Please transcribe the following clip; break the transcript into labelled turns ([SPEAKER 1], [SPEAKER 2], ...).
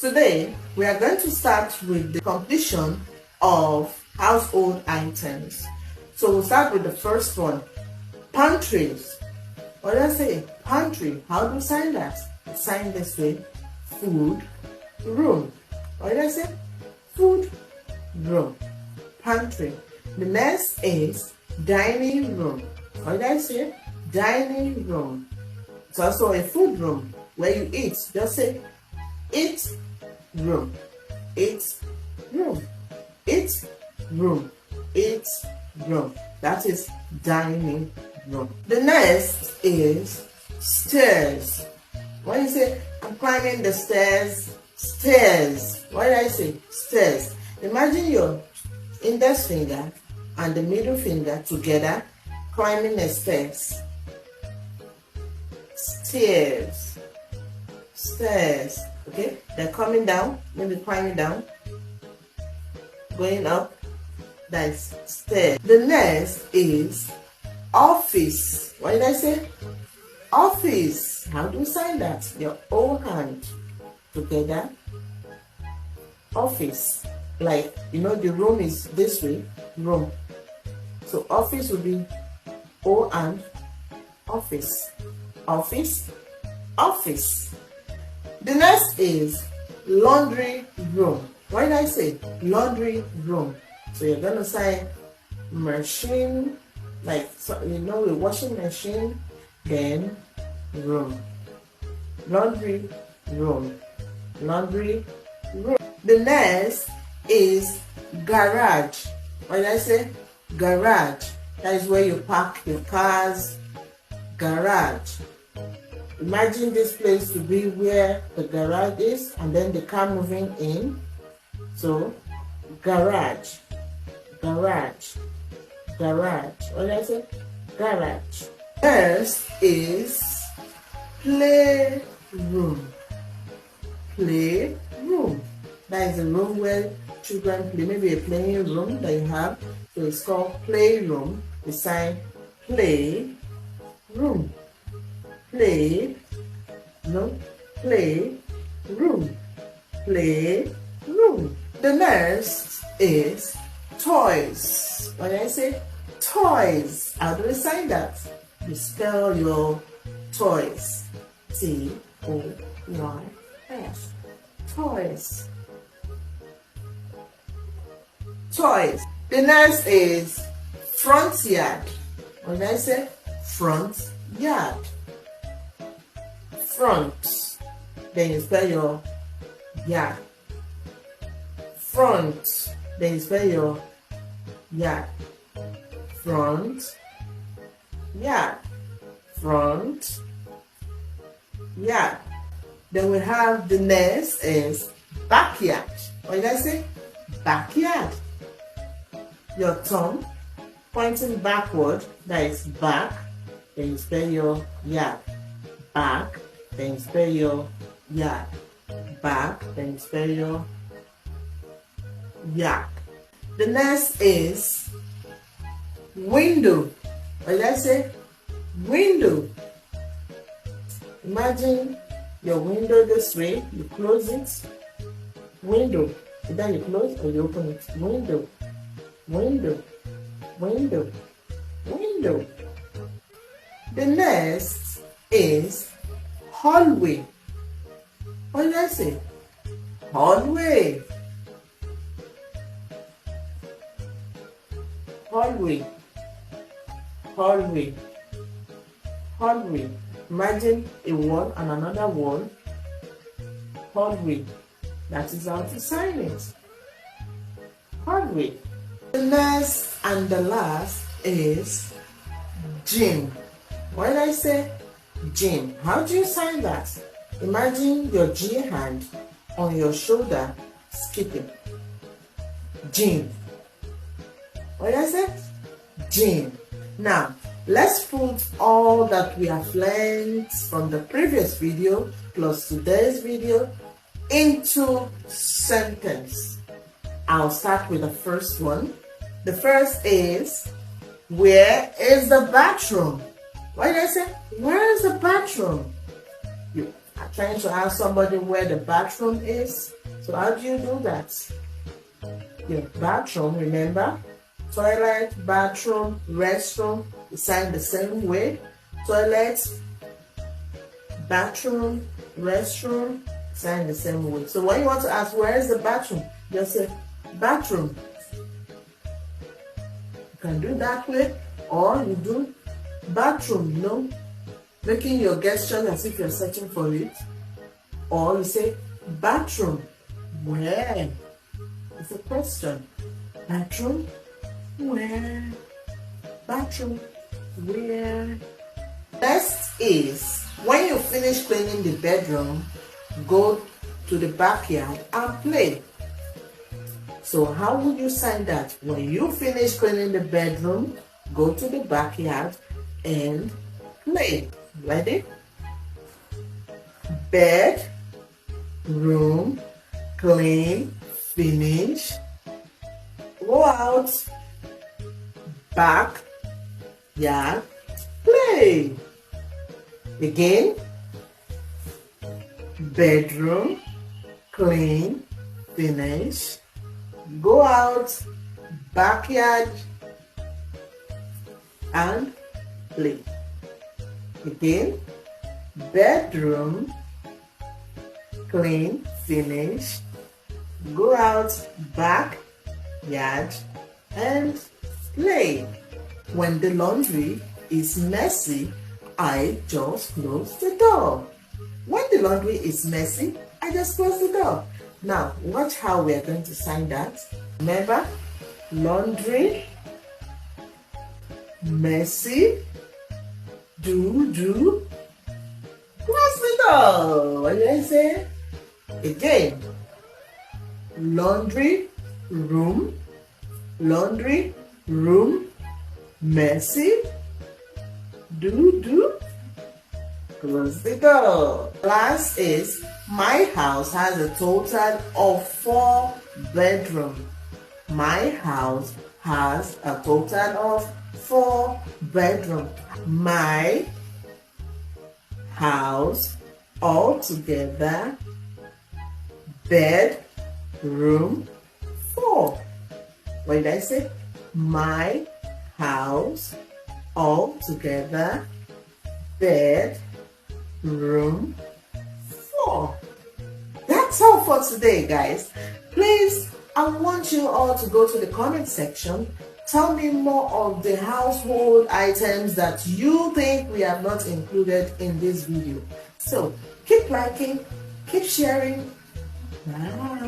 [SPEAKER 1] Today, we are going to start with the completion of household items. So we'll start with the first one, pantries. What did I say? Pantry. How do you sign that? You sign this way, food, room. What did I say? Food, room, pantry. The next is dining room. What did I say? Dining room. It's also a food room where you eat. Just say eat room, eat room, eat room, eat room. That is dining room. The next is stairs. When you say I'm climbing the stairs, stairs. What did I say? Stairs. Imagine your index finger and the middle finger together climbing the stairs. Stairs. Stairs. Okay? They're coming down, maybe climbing down, going up. That's stairs. The next is office. What did I say? Office. How do you sign that? Your own hand together. Office. Like, you know, the room is this way. Room. So office will be O and office. Office. Office. The next is laundry room. What did I say? Laundry room. So you're gonna sign machine, like, so, you know, the washing machine, then room. Laundry room. Laundry room. The next is garage. What did I say? Garage. That is where you park your cars. Garage. Imagine this place to be where the garage is and then the car moving in. So, garage. Garage. Garage. What did I say? Garage. Next is playroom. Playroom. That is a room where children play, maybe a playing room that you have. So it's called playroom. We sign play room. Play, no, play room. Play room. The next is toys. What did I say? Toys. How do we sign that? You spell your toys. T-O-Y-S. Toys. Toys. The next is front yard. What did I say? Front yard. Front. Then you spell your yard. Front. Then you spell your yard. Front yard. Front yard. Then we have the next is backyard. What did I say? Backyard. Your thumb pointing backward, that is back. Then you spell your yard. Back. Then you spell your yard. Back. Then you spell your yard. The next is window. What did I say? Window. Imagine your window this way. You close it. Window. Either you close or you open it. Window. Window. Window. Window. The next is hallway. What did I say? Hallway. Hallway. Hallway. Hallway. Imagine a wall and another wall. Hallway. That is how to sign it. Hallway. The next and the last is gym. What did I say? Gym. How do you sign that? Imagine your G hand on your shoulder skipping. Gym. What did I say? Gym. Now, let's put all that we have learned from the previous video plus today's video into sentence. I'll start with the first one. The first is, where is the bathroom? What did I say? Where is the bathroom? You trying to ask somebody where the bathroom is. So how do you do that? Your bathroom, remember? Toilet, bathroom, restroom, you sign the same way. Toilet, bathroom, restroom, sign the same way. So when you want to ask where is the bathroom, just say bathroom. You can do that way, or you do bathroom, you know, making your gesture as if you're searching for it. Or you say bathroom. Where? It's a question. Bathroom? Where? Bathroom? Where? Next is, when you finish cleaning the bedroom, go to the backyard and play. So how would you sign that? When you finish cleaning the bedroom, go to the backyard and play. Ready? Bed, room, clean, finish. Go out, back, yard, play. Again, bedroom, clean, finish. Go out, backyard, and play. Again, bedroom, clean, finish. Go out, backyard, and play. When the laundry is messy, I just close the door. When the laundry is messy, I just close the door. Now, watch how we are going to sign that. Remember, laundry, messy, do, close the door. What did I say? Again, laundry, room, messy, do, close the door. Last is, my house has a total of 4 bedrooms. My house has a total of 4 bedrooms. My house altogether, bedroom 4. What did I say? My house altogether, bedroom 4. That's all for today, guys. Please, I want you all to go to the comment section. Tell me more of the household items that you think we have not included in this video. So keep liking, keep sharing. Bye.